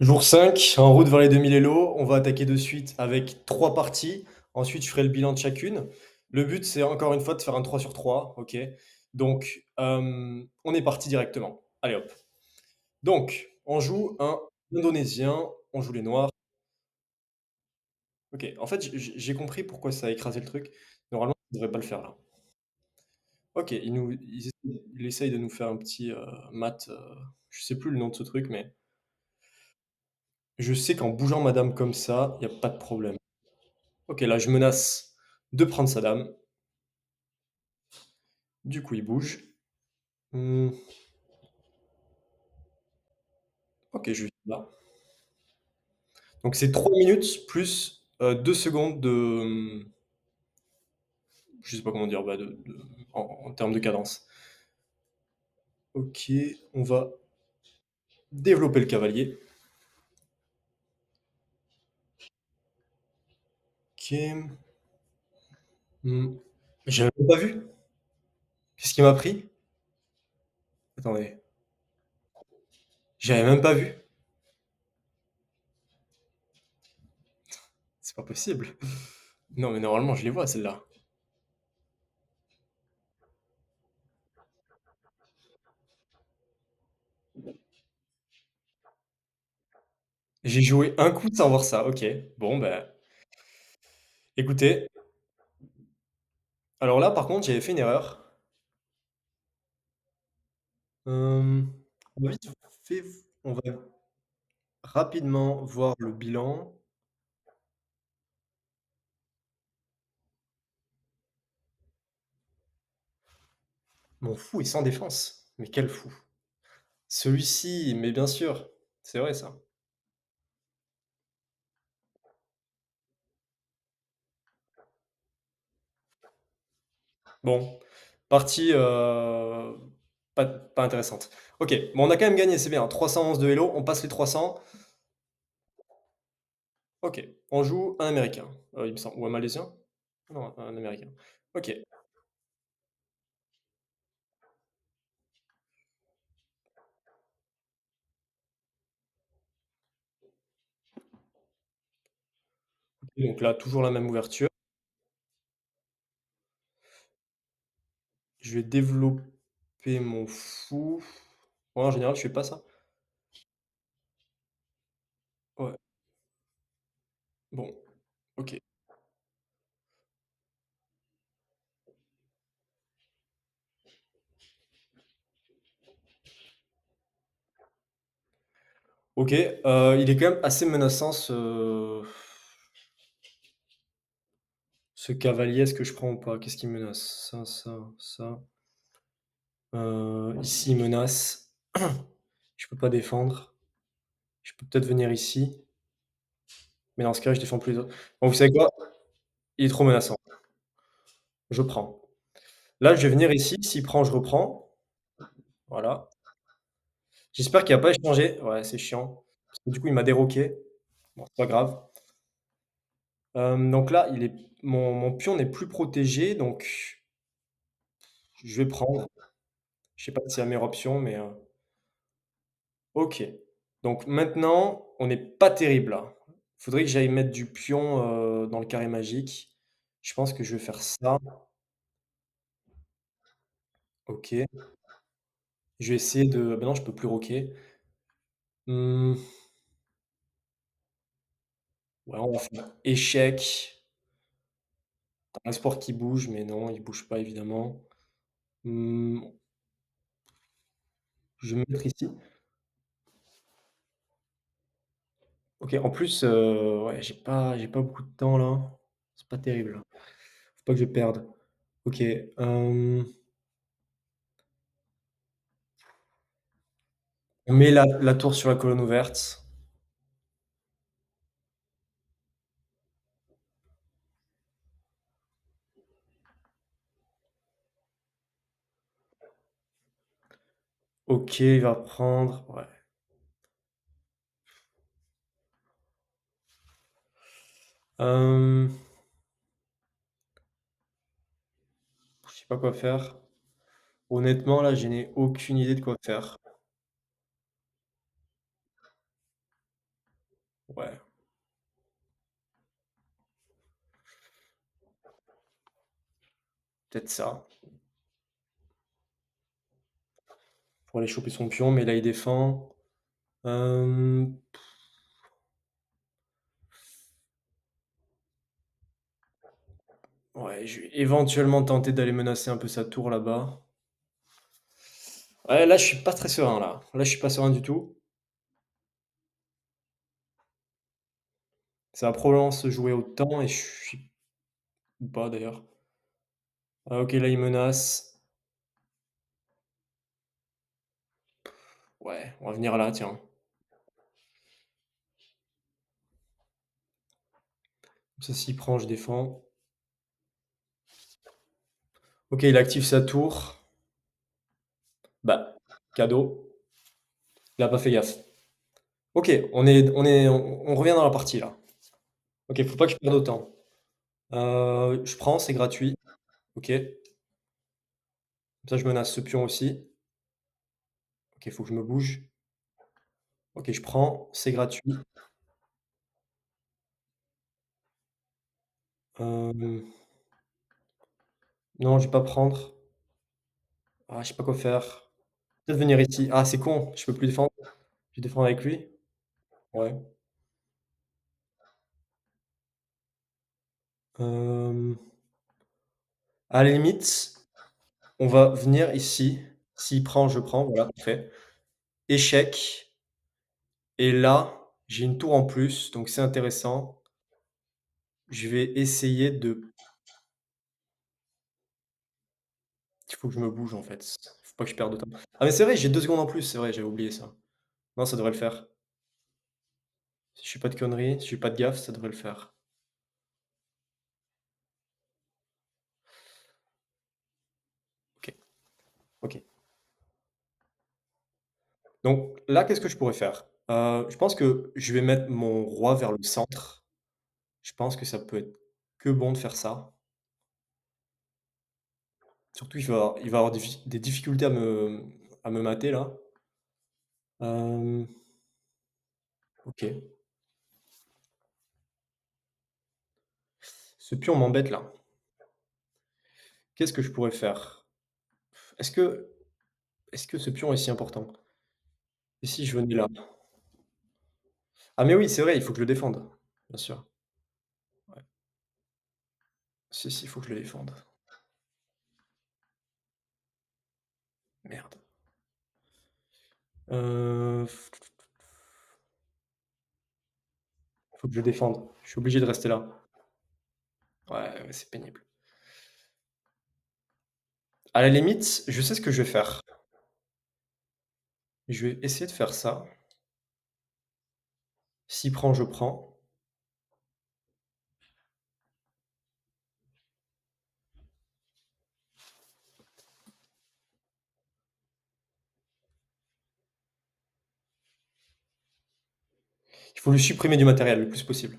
Jour 5, en route vers les 2000 Elo. On va attaquer de suite avec 3 parties. Ensuite, je ferai le bilan de chacune. Le but, c'est encore une fois de faire un 3 sur 3, OK? Donc, on est parti directement. Allez hop. Donc, on joue un Indonésien, on joue les noirs. OK, en fait, j'ai compris pourquoi ça a écrasé le truc. Normalement, ça devrait pas le faire là. OK, il essaye de nous faire un petit, maths, je sais plus le nom de ce truc, mais je sais qu'en bougeant madame comme ça, il y a pas de problème. OK, là, je menace de prendre sa dame. Du coup, il bouge. Mmh, OK, je vais là. Donc c'est 3 minutes plus, 2 secondes de, je sais pas comment dire, bah, en termes de cadence. OK, on va développer le cavalier. OK. Mmh. J'avais même pas vu. Qu'est-ce qui m'a pris? Attendez, j'avais même pas vu. C'est pas possible. Non, mais normalement, je les vois celles-là. J'ai joué un coup sans voir ça. OK. Bon, bah, écoutez, alors là, par contre, j'avais fait une erreur. On va vite fait on va rapidement voir le bilan. Mon fou est sans défense. Mais quel fou! Celui-ci, mais bien sûr, c'est vrai ça. Bon, partie, pas intéressante. OK, bon, on a quand même gagné, c'est bien. 311 de Hello, on passe les 300. OK, on joue un américain, il me semble, ou un malaisien? Non, un américain. OK, donc là, toujours la même ouverture. Je vais développer mon fou. Ouais, en général, je fais pas ça. Ouais, bon, OK. OK, il est quand même assez menaçant ce cavalier. Est-ce que je prends ou pas? Qu'est-ce qui menace? Ça. Ici, il menace. Je peux pas défendre. Je peux peut-être venir ici, mais dans ce cas-là, je défends plus les autres. Bon, vous savez quoi? Il est trop menaçant. Je prends. Là, je vais venir ici. S'il prend, je reprends. Voilà. J'espère qu'il va pas échanger. Ouais, c'est chiant. Parce que du coup, il m'a déroqué. Bon, c'est pas grave. Donc là, mon pion n'est plus protégé, donc je vais prendre. Je sais pas si c'est la meilleure option, mais OK. Donc maintenant, on n'est pas terrible là. Faudrait que j'aille mettre du pion, dans le carré magique. Je pense que je vais faire ça. OK. Je vais essayer de bah non, je peux plus roquer. Mmh, ouais, on va faire échec, dans l'espoir qu'il bouge, mais non, il bouge pas évidemment. Mmh, je vais me mettre ici. OK, en plus, ouais, j'ai pas beaucoup de temps là. C'est pas terrible là. Faut pas que je perde. OK, on met la tour sur la colonne ouverte. OK, il va prendre, ouais. Hem, je sais pas quoi faire. Honnêtement, là, je n'ai aucune idée de quoi faire. Ouais, peut-être ça, pour aller choper son pion, mais là, il défend. Hem, ouais, je vais éventuellement tenter d'aller menacer un peu sa tour là-bas. Ouais, là, je suis pas très serein, là. Là, je suis pas serein du tout. Ça va probablement se jouer au temps et je suis ou pas d'ailleurs. Ah OK, là, il menace. Ouais, on va venir là, tiens. Comme ça, s'il prend, je défends. OK, il active sa tour. Bah, cadeau. Il a pas fait gaffe. OK, on revient dans la partie là. OK, faut pas que je perde autant. Je prends, c'est gratuit. OK. Comme ça, je menace ce pion aussi. OK, faut que je me bouge. OK, je prends, c'est gratuit. Hem, non, je vais pas prendre. Ah, je sais pas quoi faire. Peut-être venir ici. Ah, c'est con, je peux plus défendre. Je vais défendre avec lui? Ouais. Hem, à la limite, on va venir ici. S'il prend, je prends, voilà, parfait. Échec et là, j'ai une tour en plus, donc c'est intéressant. Je vais essayer de il faut que je me bouge, en fait. Faut pas que je perde de temps. Ah, mais c'est vrai, j'ai 2 secondes en plus, c'est vrai, j'avais oublié ça. Non, ça devrait le faire. Si je fais pas de conneries, si je fais pas de gaffe, ça devrait le faire. OK, OK. Donc là, qu'est-ce que je pourrais faire? Je pense que je vais mettre mon roi vers le centre. Je pense que ça peut être que bon de faire ça. Surtout il va avoir des difficultés à me mater là. Hem, OK. Ce pion m'embête là. Qu'est-ce que je pourrais faire? Est-ce que est-ce que ce pion est si important? Et si je venais là? Ah mais oui, c'est vrai, il faut que je le défende. Bien sûr. Ouais. Si, si, il faut que je le défende. Merde. Heu, faut que je le défende. Je suis obligé de rester là. Ouais, ouais, c'est pénible. À la limite, je sais ce que je vais faire. Je vais essayer de faire ça. S'il prend, je prends. Il faut lui supprimer du matériel le plus possible,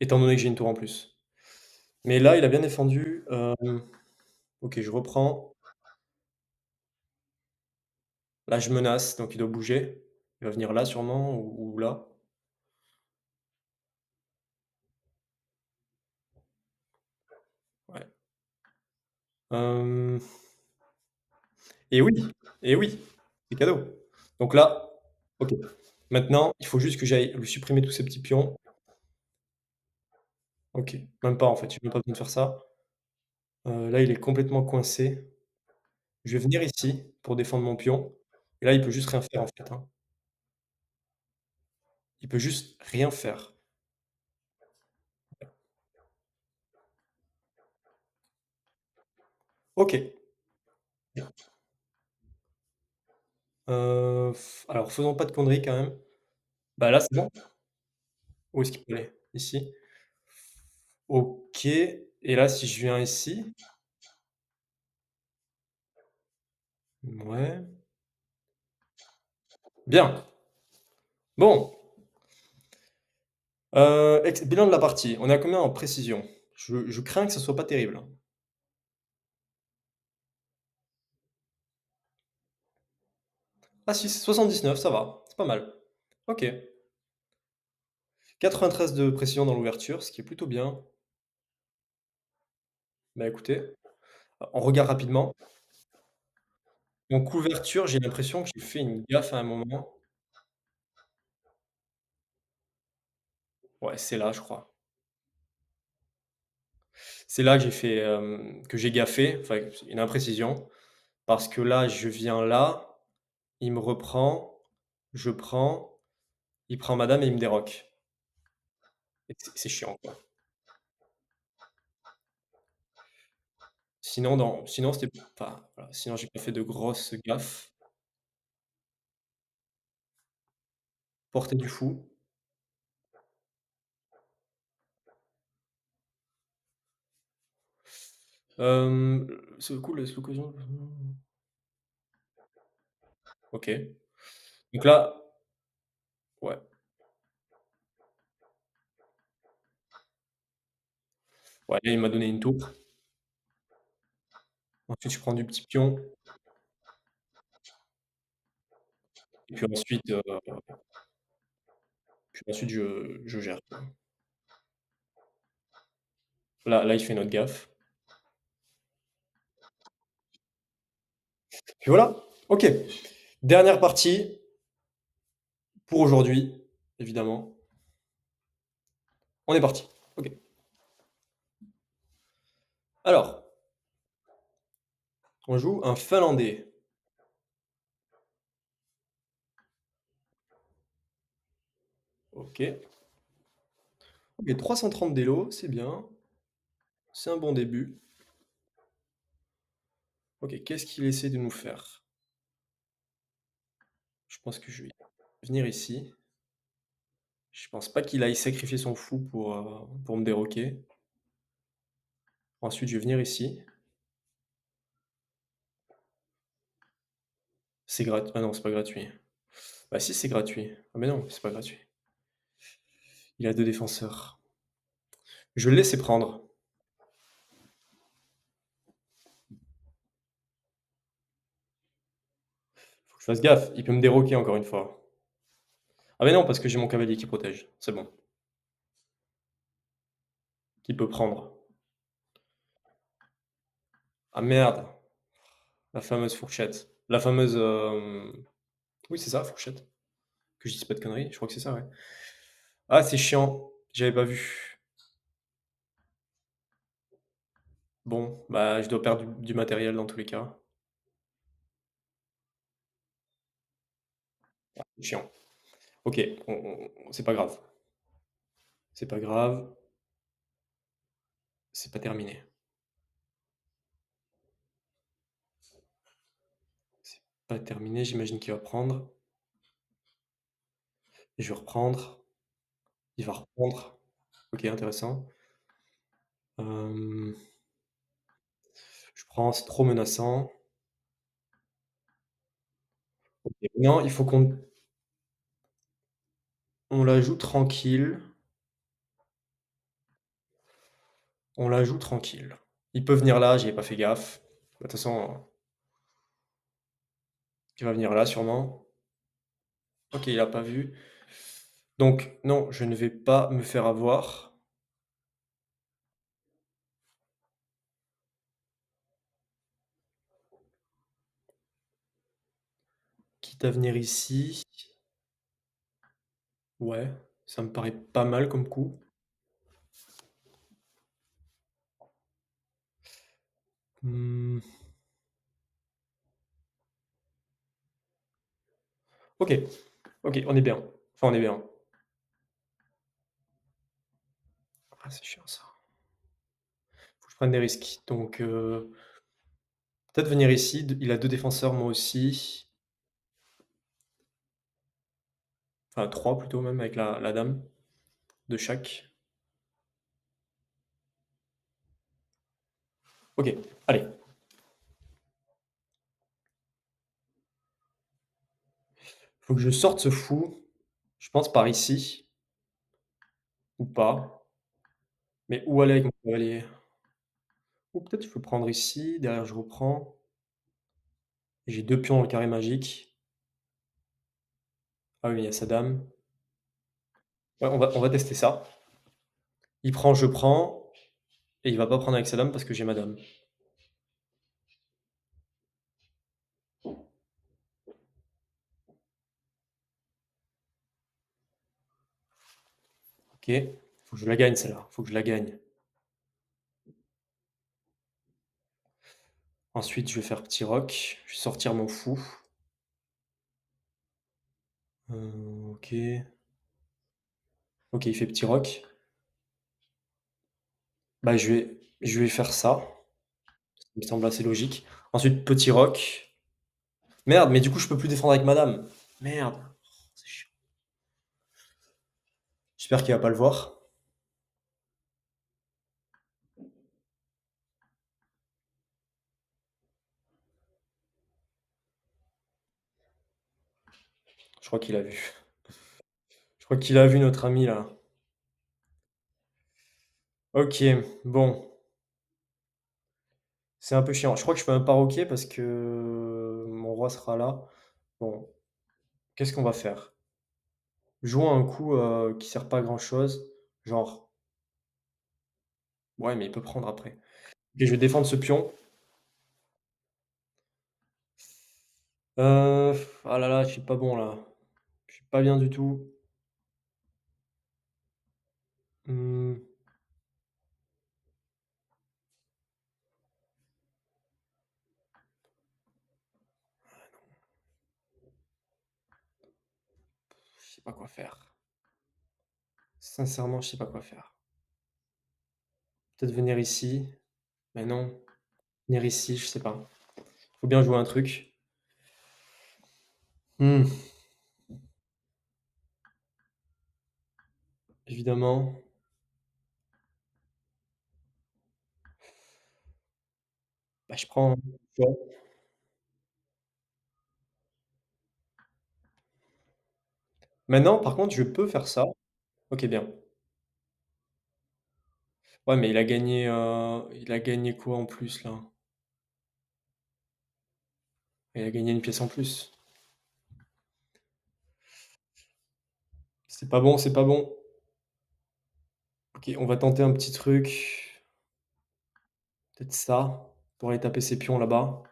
étant donné que j'ai une tour en plus. Mais là, il a bien défendu, OK, je reprends. Là, je menace, donc il doit bouger. Il va venir là sûrement ou là. Ouais. Hem et oui, et oui, c'est cadeau. Donc là, OK. Maintenant, il faut juste que j'aille lui supprimer tous ces petits pions. OK, même pas en fait, j'ai même pas besoin de faire ça. Là, il est complètement coincé. Je vais venir ici pour défendre mon pion et là, il peut juste rien faire en fait, hein. Il peut juste rien faire. OK. Alors faisons pas de conneries quand même. Bah, là, c'est bon? Où est-ce qu'il peut aller? Ici? OK et là, si je viens ici? Mouais. Bien. Bon, ex bilan de la partie. On est à combien en précision? Je crains que ça soit pas terrible, hein. Ah si, 79, ça va, c'est pas mal. OK. 93 de précision dans l'ouverture, ce qui est plutôt bien. Bah, écoutez, on regarde rapidement. En couverture, j'ai l'impression que j'ai fait une gaffe à un moment. Ouais, c'est là, je crois. C'est là que j'ai fait, que j'ai gaffé, enfin, une imprécision, parce que là, je viens là, il me reprend, je prends, il prend madame et il me déroque et c'est chiant, quoi. Sinon c'était enfin, voilà, sinon j'ai pas fait de grosses gaffes. Portée du fou, c'est cool, laisse l'occasion OK. Donc là ouais, ouais, là, il m'a donné une tour. Ensuite, je prends du petit pion et puis ensuite je gère, quoi. Là, il fait notre gaffe. Puis voilà, OK. Dernière partie pour aujourd'hui, évidemment. On est parti. OK. Alors, on joue un Finlandais. OK. OK, 330 d'élo, c'est bien. C'est un bon début. OK, qu'est-ce qu'il essaie de nous faire? Je pense que je vais venir ici. Je pense pas qu'il aille sacrifier son fou pour me déroquer. Ensuite, je vais venir ici. C'est gratuit. Ah non, c'est pas gratuit. Bah si, c'est gratuit. Ah mais non, c'est pas gratuit. Il a 2 défenseurs. Je vais le laisser prendre. Faut que je fasse gaffe, il peut me déroquer encore une fois. Ah mais non, parce que j'ai mon cavalier qui protège. C'est bon. Qui peut prendre. Ah merde, la fameuse fourchette. La fameuse, oui, c'est ça, fourchette. Que je dise pas de conneries, je crois que c'est ça, ouais. Ah, c'est chiant, j'avais pas vu. Bon, bah, je dois perdre du matériel dans tous les cas. C'est chiant. OK, c'est pas grave. C'est pas grave, c'est pas terminé. C'est pas terminé, j'imagine qu'il va prendre. Et je vais reprendre. Il va reprendre. OK, intéressant. Hem, je prends, c'est trop menaçant. OK, non, il faut on la joue tranquille. On la joue tranquille. Il peut venir là, j'y ai pas fait gaffe. De toute façon, il va venir là sûrement. OK, il a pas vu. Donc non, je ne vais pas me faire avoir. Quitte à venir ici. Ouais, ça me paraît pas mal comme coup. Mmh, OK, OK, on est bien. Enfin, on est bien. Ah, c'est chiant ça. Faut que je prenne des risques. Donc peut-être venir ici, il a 2 défenseurs, moi aussi. Enfin 3 plutôt même avec la dame de chaque. OK, allez, faut que je sorte ce fou, je pense par ici ou pas, mais où aller avec mon cavalier? Ou peut-être je peux prendre ici, derrière je reprends et j'ai 2 pions dans le carré magique. Ah oui, il y a sa dame. Ouais, on va tester ça. Il prend, je prends et il va pas prendre avec sa dame parce que j'ai ma dame. OK. Faut que je la gagne celle-là, faut que je la gagne. Ensuite, je vais faire petit roc, je vais sortir mon fou. OK. OK, il fait petit roc. Bah, je vais faire ça, ça me semble assez logique. Ensuite, petit roc. Merde, mais du coup, je peux plus défendre avec ma dame. Merde, c'est chiant. J'espère qu'il va pas le voir. Je crois qu'il a vu. Je crois qu'il a vu notre ami là. OK, bon, c'est un peu chiant. Je crois que je peux même pas roquer parce que mon roi sera là. Bon, qu'est-ce qu'on va faire? Jouons un coup, qui sert pas à grand chose, genre ouais, mais il peut prendre après. OK, je vais défendre ce pion. Ah là là, je suis pas bon là. Je suis pas bien du tout. Mmh, je sais pas quoi faire. Sincèrement, je sais pas quoi faire. Peut-être venir ici, mais non. Venir ici, je sais pas. Faut bien jouer un truc. Mmh, évidemment. Bah, je prends ouais. Maintenant, par contre, je peux faire ça. OK, bien. Ouais, mais il a gagné quoi en plus là? Il a gagné une pièce en plus. C'est pas bon, c'est pas bon. OK, on va tenter un petit truc, peut-être ça, pour aller taper ces pions là-bas.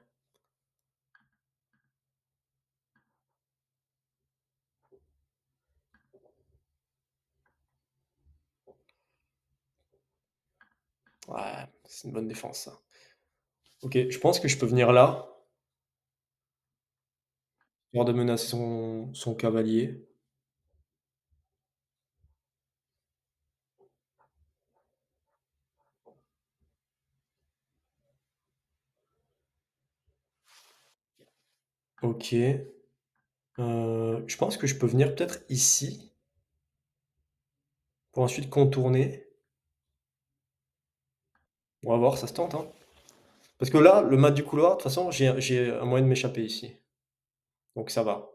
Ouais, c'est une bonne défense ça. OK, je pense que je peux venir là, histoire de menacer son cavalier. OK, je pense que je peux venir peut-être ici, pour ensuite contourner. On va voir, ça se tente, hein. Parce que là, le mat du couloir, de toute façon, j'ai un moyen de m'échapper ici, donc ça va.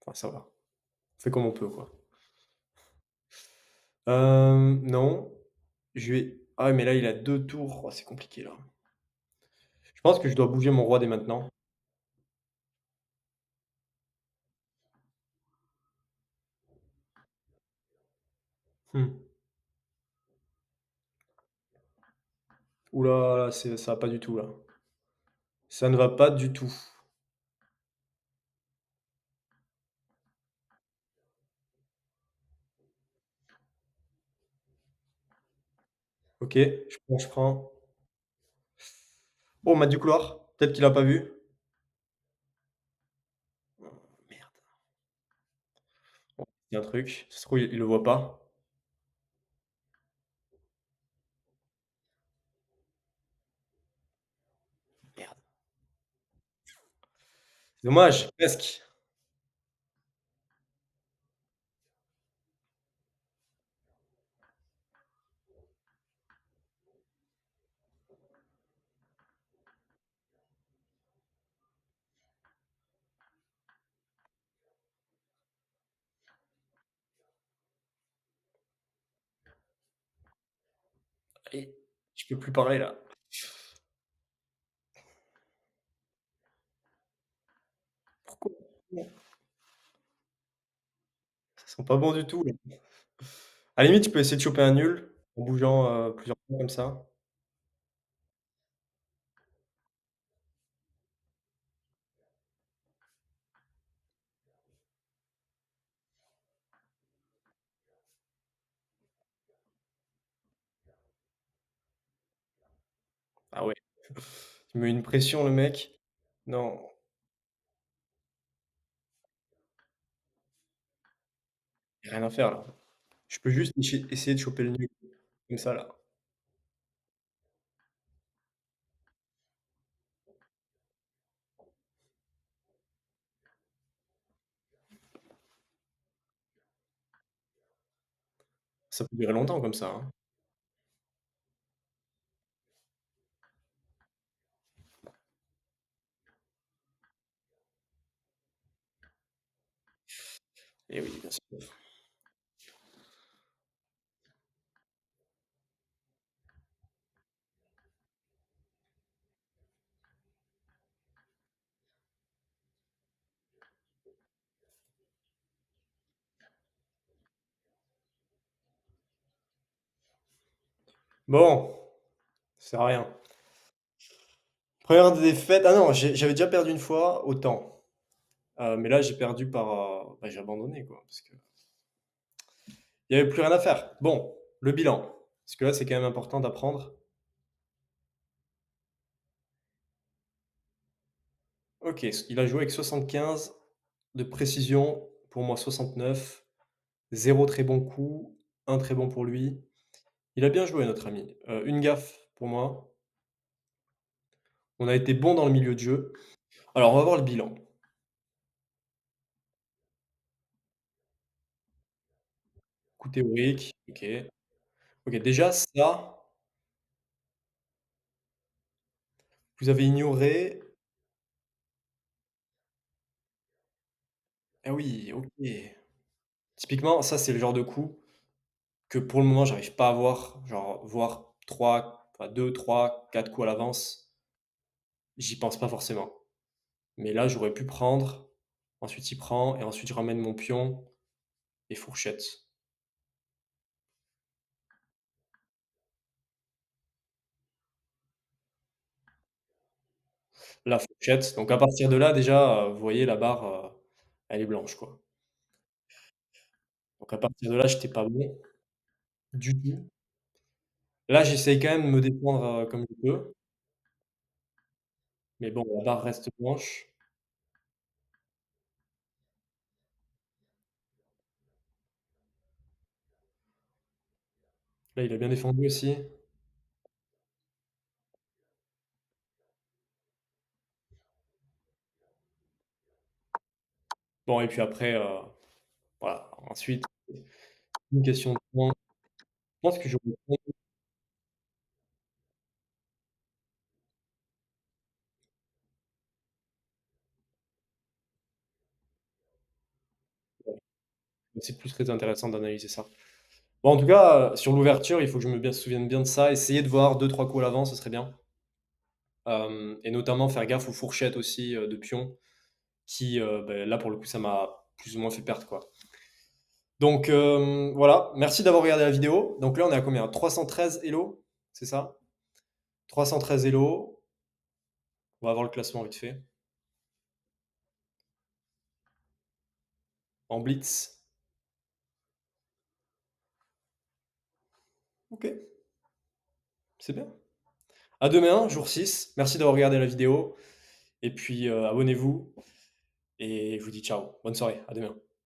Enfin ça va. On fait comme on peut, quoi. Non, je vais ah ouais, mais là, il a 2 tours. Oh, c'est compliqué, là. Je pense que je dois bouger mon roi dès maintenant. Mmh. Ouh là là, ça va pas du tout, là. Ça ne va pas du tout. OK, je prends, je prends. Oh, mat du couloir, peut-être qu'il a pas vu? Oh merde. Bon, il y a un truc, ça se trouve, il le voit pas. Merde. C'est dommage, presque. Allez, je peux plus parler, là. Pourquoi? Ils sont pas bons du tout, là. À la limite, tu peux essayer de choper un nul en bougeant, plusieurs fois comme ça. Ah ouais, il me met une pression le mec. Non, y a rien à faire là. Je peux juste essayer de choper le nul, comme ça là. Ça peut durer longtemps comme ça, hein. Et oui, bien sûr. Bon, ça sert à rien. Première défaite, ah non, j'avais déjà perdu une fois, autant. Mais là, j'ai perdu par, bah, j'ai abandonné quoi, parce qu'il y avait plus rien à faire. Bon, le bilan, parce que là, c'est quand même important d'apprendre. OK, il a joué avec 75 de précision, pour moi 69, 0 très bon coup, un très bon pour lui. Il a bien joué notre ami. Une gaffe pour moi. On a été bon dans le milieu de jeu. Alors on va voir le bilan. Coup théorique, OK. OK, déjà ça, vous avez ignoré, ah oui, OK. Typiquement, ça c'est le genre de coup que pour le moment j'arrive pas à voir, genre voir 3, enfin 2, 3, 4 coups à l'avance, j'y pense pas forcément. Mais là, j'aurais pu prendre, ensuite il prend et ensuite je ramène mon pion et fourchette. La fourchette, donc à partir de là déjà, vous voyez la barre, elle est blanche, quoi. Donc à partir de là, j'étais pas bon du tout. Là, j'essaye quand même de me défendre, comme je peux, mais bon, la barre reste blanche. Là, il a bien défendu aussi. Bon et puis après, voilà, ensuite, une question de temps. Je pense que j'aurais c'est plus très intéressant d'analyser ça. Bon, en tout cas, sur l'ouverture, il faut que je me souvienne bien de ça. Essayer de voir deux trois coups à l'avance, ce serait bien. Et notamment faire gaffe aux fourchettes aussi, de pions qui, beh, là, pour le coup, ça m'a plus ou moins fait perdre, quoi. Donc, voilà, merci d'avoir regardé la vidéo. Donc là, on est à combien? 313 Elo, c'est ça? 313 Elo. On va voir le classement vite fait. En blitz. OK, c'est bien. À demain, jour 6. Merci d'avoir regardé la vidéo et puis, abonnez-vous et je vous dis ciao. Bonne soirée, à demain.